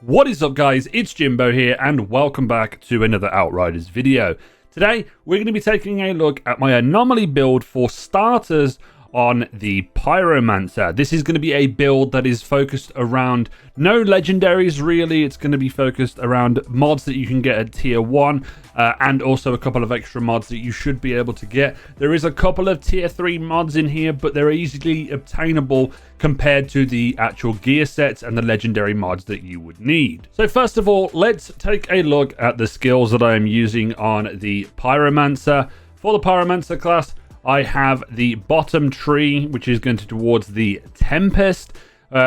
What is up, guys? It's Jimbo here and welcome back to another Outriders video. Today we're going to be taking a look at my Anomaly build for starters on the Pyromancer. This is going to be a build that is focused around no legendaries really. It's going to be focused around mods that you can get at tier 1 and also a couple of extra mods that you should be able to get. There is a couple of tier 3 mods in here, but they're easily obtainable compared to the actual gear sets and the legendary mods that you would need. So first of all, let's take a look at the skills that I am using on the Pyromancer. For the Pyromancer class, I have the bottom tree, which is going towards the Tempest.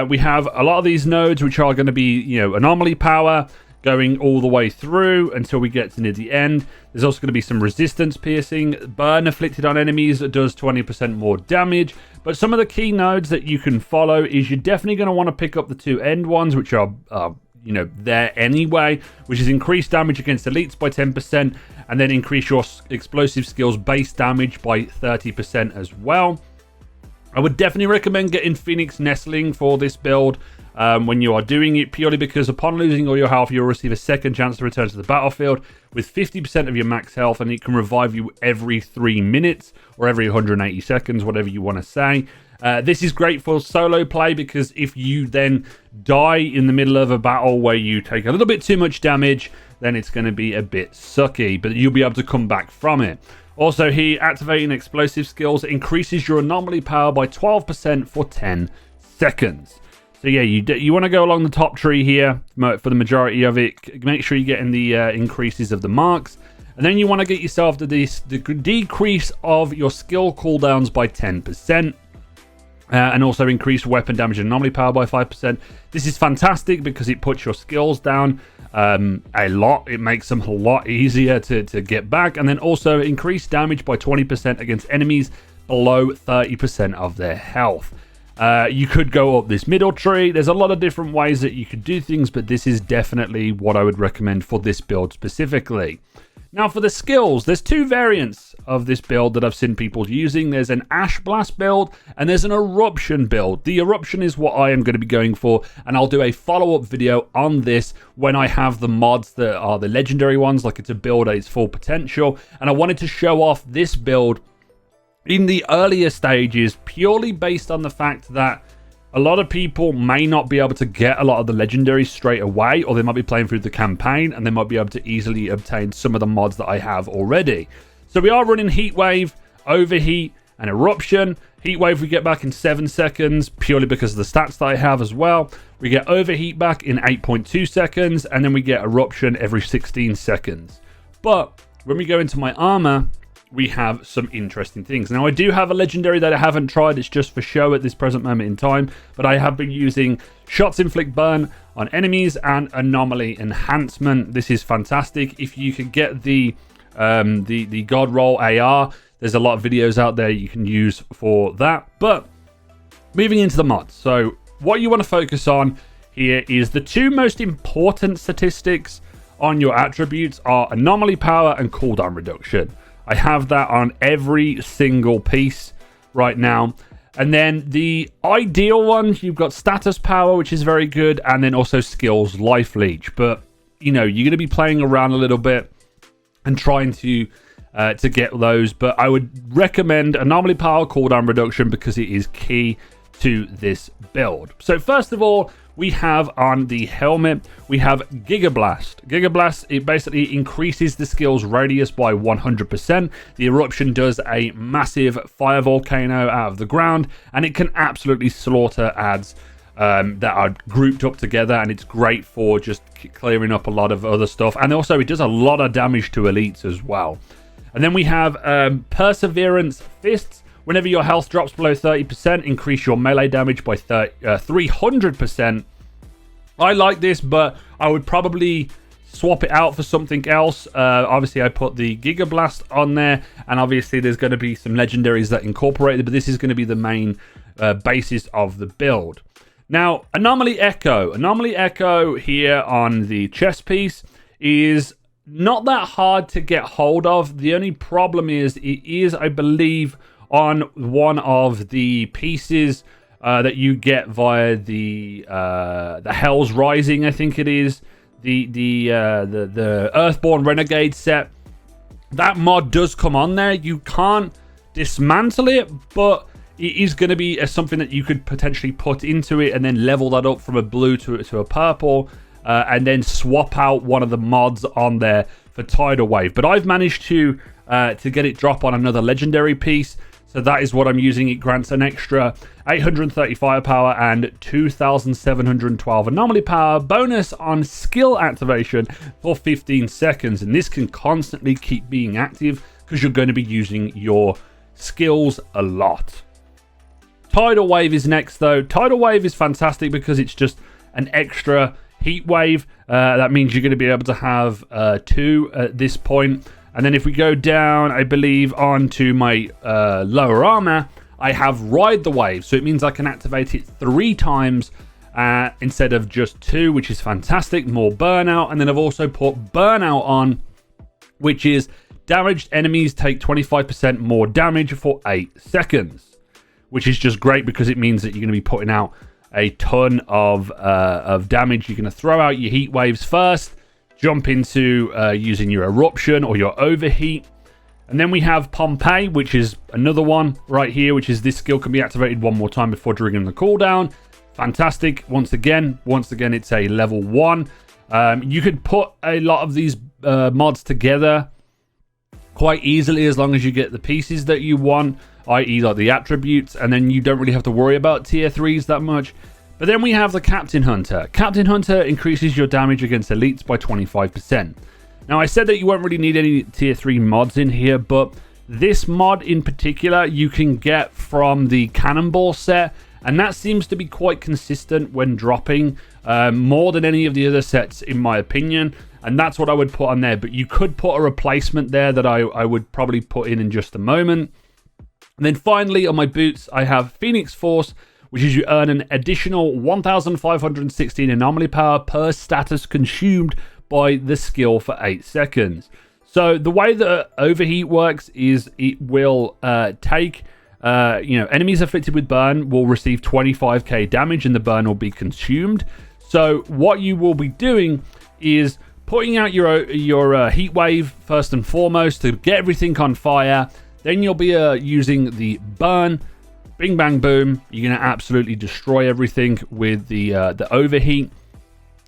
We have a lot of these nodes, which are going to be, Anomaly power going all the way through until we get to near the end. There's also going to be some resistance piercing. Burn afflicted on enemies that does 20% more damage. But some of the key nodes that you can follow is you're definitely going to want to pick up the two end ones, which are there anyway, which is increased damage against elites by 10%, and then increase your explosive skills base damage by 30% as well. I would definitely recommend getting Phoenix Nestling for this build when you are doing it, purely because upon losing all your health, you'll receive a second chance to return to the battlefield with 50% of your max health, and it can revive you every 3 minutes or every 180 seconds, whatever you want to say. This is great for solo play because if you then die in the middle of a battle where you take a little bit too much damage, then it's going to be a bit sucky, but you'll be able to come back from it. Also here, activating explosive skills increases your anomaly power by 12% for 10 seconds. So yeah, you want to go along the top tree here for the majority of it. Make sure you're getting the increases of the marks. And then you want to get yourself to the decrease of your skill cooldowns by 10%. And also increase weapon damage and anomaly power by 5%. This is fantastic because it puts your skills down a lot. It makes them a lot easier to get back. And then also increase damage by 20% against enemies below 30% of their health. You could go up this middle tree. There's a lot of different ways that you could do things, but this is definitely what I would recommend for this build specifically. Now for the skills, there's two variants of this build that I've seen people using. There's an Ash Blast build and there's an Eruption build. The Eruption is what I am going to be going for, and I'll do a follow-up video on this when I have the mods that are the legendary ones, like it's a build at its full potential. And I wanted to show off this build in the earlier stages purely based on the fact that a lot of people may not be able to get a lot of the legendaries straight away, or they might be playing through the campaign and they might be able to easily obtain some of the mods that I have already. So we are running Heatwave, Overheat, and Eruption. Heatwave we get back in 7 seconds, purely because of the stats that I have as well. We get Overheat back in 8.2 seconds, and then we get Eruption every 16 seconds. But when we go into my armor, we have some interesting things. Now, I do have a legendary that I haven't tried. It's just for show at this present moment in time. But I have been using Shots Inflict Burn on enemies and Anomaly Enhancement. This is fantastic. If you can get the God Roll AR, there's a lot of videos out there you can use for that. But moving into the mods. So what you want to focus on here is the two most important statistics on your attributes are Anomaly Power and Cooldown Reduction. I have that on every single piece right now. And then the ideal ones, you've got Status Power, which is very good, and then also Skills Life Leech. But, you're going to be playing around a little bit and trying to get those. But I would recommend Anomaly Power, Cooldown Reduction, because it is key to this build. So first of all, we have on the helmet, we have Giga Blast. Giga Blast, it basically increases the skill's radius by 100%. The Eruption does a massive fire volcano out of the ground, and it can absolutely slaughter adds that are grouped up together, and it's great for just clearing up a lot of other stuff. And also, it does a lot of damage to elites as well. And then we have Perseverance Fists. Whenever your health drops below 30%, increase your melee damage by 300%. I like this, but I would probably swap it out for something else. Obviously, I put the Giga Blast on there, and obviously there's going to be some legendaries that incorporate it, but this is going to be the main basis of the build. Now, Anomaly Echo. Anomaly Echo here on the chest piece is not that hard to get hold of. The only problem is it is, I believe, on one of the pieces that you get via the Hell's Rising, I think it is, the Earthborn Renegade set. That mod does come on there. You can't dismantle it, but it is going to be something that you could potentially put into it and then level that up from a blue to a purple, and then swap out one of the mods on there for Tidal Wave. But I've managed to get it drop on another legendary piece, so that is what I'm using. It grants an extra 830 firepower and 2,712 anomaly power bonus on skill activation for 15 seconds, and this can constantly keep being active because you're going to be using your skills a lot. Tidal Wave is next though. Tidal Wave is fantastic because it's just an extra heat wave. That means you're going to be able to have 2 at this point. And then if we go down, I believe, onto my lower armor, I have Ride the Wave. So it means I can activate it 3 times instead of just 2, which is fantastic. More burnout. And then I've also put burnout on, which is damaged enemies take 25% more damage for 8 seconds, which is just great because it means that you're going to be putting out a ton of damage. You're going to throw out your heat waves first, jump into using your eruption or your overheat. And then we have Pompeii, which is another one right here, which is this skill can be activated 1 more time before triggering the cooldown. Fantastic. Once again, it's a level 1. You could put a lot of these mods together quite easily as long as you get the pieces that you want, i.e. like the attributes, and then you don't really have to worry about tier 3s that much. But then we have the Captain Hunter. Captain Hunter increases your damage against elites by 25%. Now, I said that you won't really need any tier 3 mods in here, but this mod in particular you can get from the Cannonball set, and that seems to be quite consistent when dropping, more than any of the other sets in my opinion, and that's what I would put on there. But you could put a replacement there that I would probably put in just a moment. And then finally on my boots I have Phoenix Force, which is you earn an additional 1,516 anomaly power per status consumed by the skill for 8 seconds. So the way that overheat works is it will take enemies afflicted with burn will receive 25k damage and the burn will be consumed. So what you will be doing is putting out your heat wave first and foremost to get everything on fire. Then you'll be using the burn. Bing, bang, boom. You're going to absolutely destroy everything with the overheat.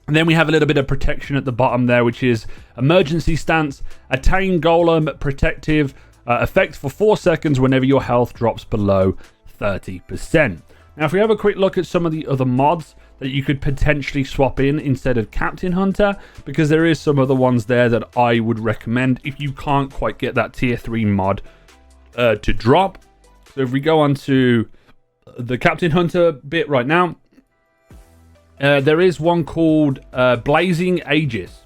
And then we have a little bit of protection at the bottom there, which is emergency stance, attain golem protective effect for 4 seconds whenever your health drops below 30%. Now, if we have a quick look at some of the other mods that you could potentially swap in instead of Captain Hunter, because there is some other ones there that I would recommend if you can't quite get that tier 3 mod to drop. So if we go on to the Captain Hunter bit right now, there is one called Blazing Aegis,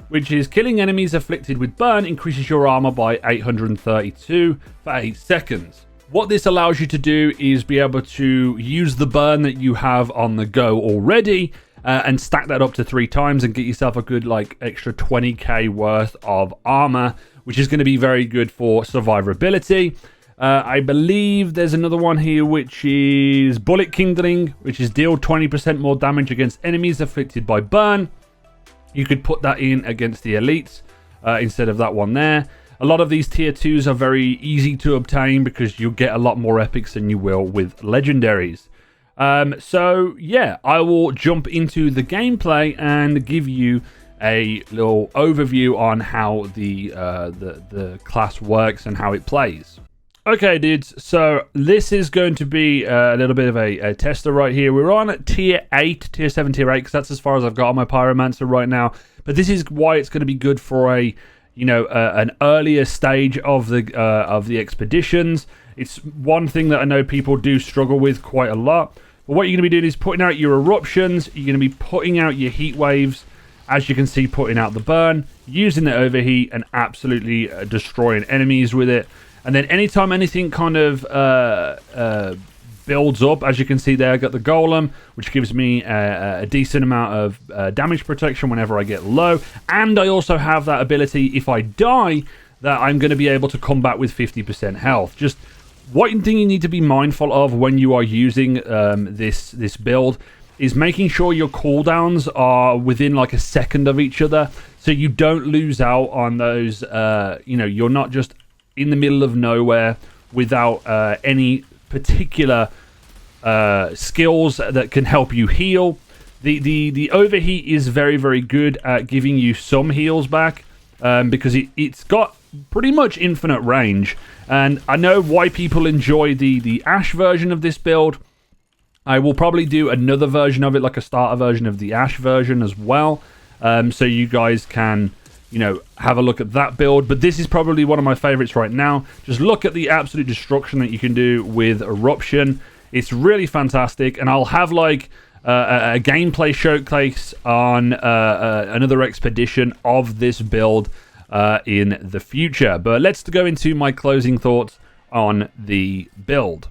which is killing enemies afflicted with burn increases your armor by 832 for 8 seconds. What this allows you to do is be able to use the burn that you have on the go already and stack that up to 3 times and get yourself a good extra 20k worth of armor, which is going to be very good for survivability. I believe there's another one here which is Bullet Kindling, which is deal 20% more damage against enemies afflicted by burn. You could put that in against the elites instead of that one there. A lot of these tier 2s are very easy to obtain because you'll get a lot more epics than you will with legendaries. So yeah, I will jump into the gameplay and give you a little overview on how the class works and how it plays. Okay, dudes, so this is going to be a little bit of a tester right here. We're on tier 8, tier 7, tier 8, because that's as far as I've got on my Pyromancer right now. But this is why it's going to be good for an earlier stage of the expeditions. It's one thing that I know people do struggle with quite a lot. But what you're going to be doing is putting out your eruptions. You're going to be putting out your heat waves. As you can see, putting out the burn, using the overheat, and absolutely destroying enemies with it. And then anytime anything kind of builds up, as you can see there, I got the golem, which gives me a decent amount of damage protection whenever I get low. And I also have that ability, if I die, that I'm going to be able to come back with 50% health. Just one thing you need to be mindful of when you are using this build is making sure your cooldowns are within like a second of each other, so you don't lose out on those. You're not just in the middle of nowhere without any particular skills that can help you heal. The overheat is very, very good at giving you some heals back, because it's got pretty much infinite range. And I know why people enjoy the Ash version of this build. I will probably do another version of it, like a starter version of the Ash version as well, so you guys can, have a look at that build. But this is probably one of my favorites right now. Just look at the absolute destruction that you can do with Eruption. It's really fantastic, and I'll have like a gameplay showcase on another expedition of this build in the future. But let's go into my closing thoughts on the build.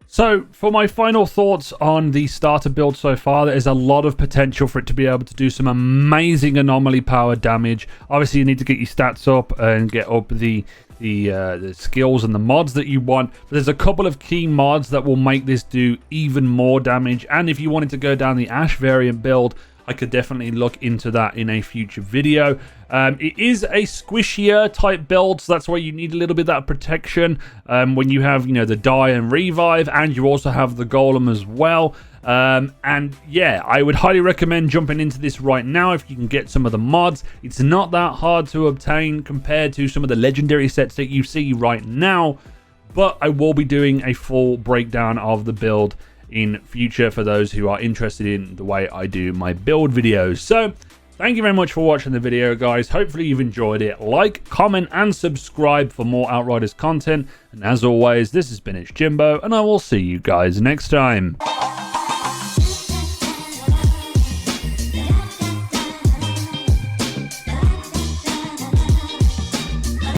So, for my final thoughts on the starter build so far, there is a lot of potential for it to be able to do some amazing anomaly power damage. Obviously, you need to get your stats up and get up the skills and the mods that you want. But there's a couple of key mods that will make this do even more damage. And if you wanted to go down the Ash variant build, I could definitely look into that in a future video. It is a squishier type build, so that's why you need a little bit of that protection when you have, the die and revive, and you also have the golem as well. And yeah, I would highly recommend jumping into this right now if you can get some of the mods. It's not that hard to obtain compared to some of the legendary sets that you see right now, but I will be doing a full breakdown of the build in future for those who are interested in the way I do my build videos. So thank you very much for watching the video, guys. Hopefully you've enjoyed it. Like, comment, and subscribe for more Outriders content. And as always, this has been Jimbo, and I will see you guys next time.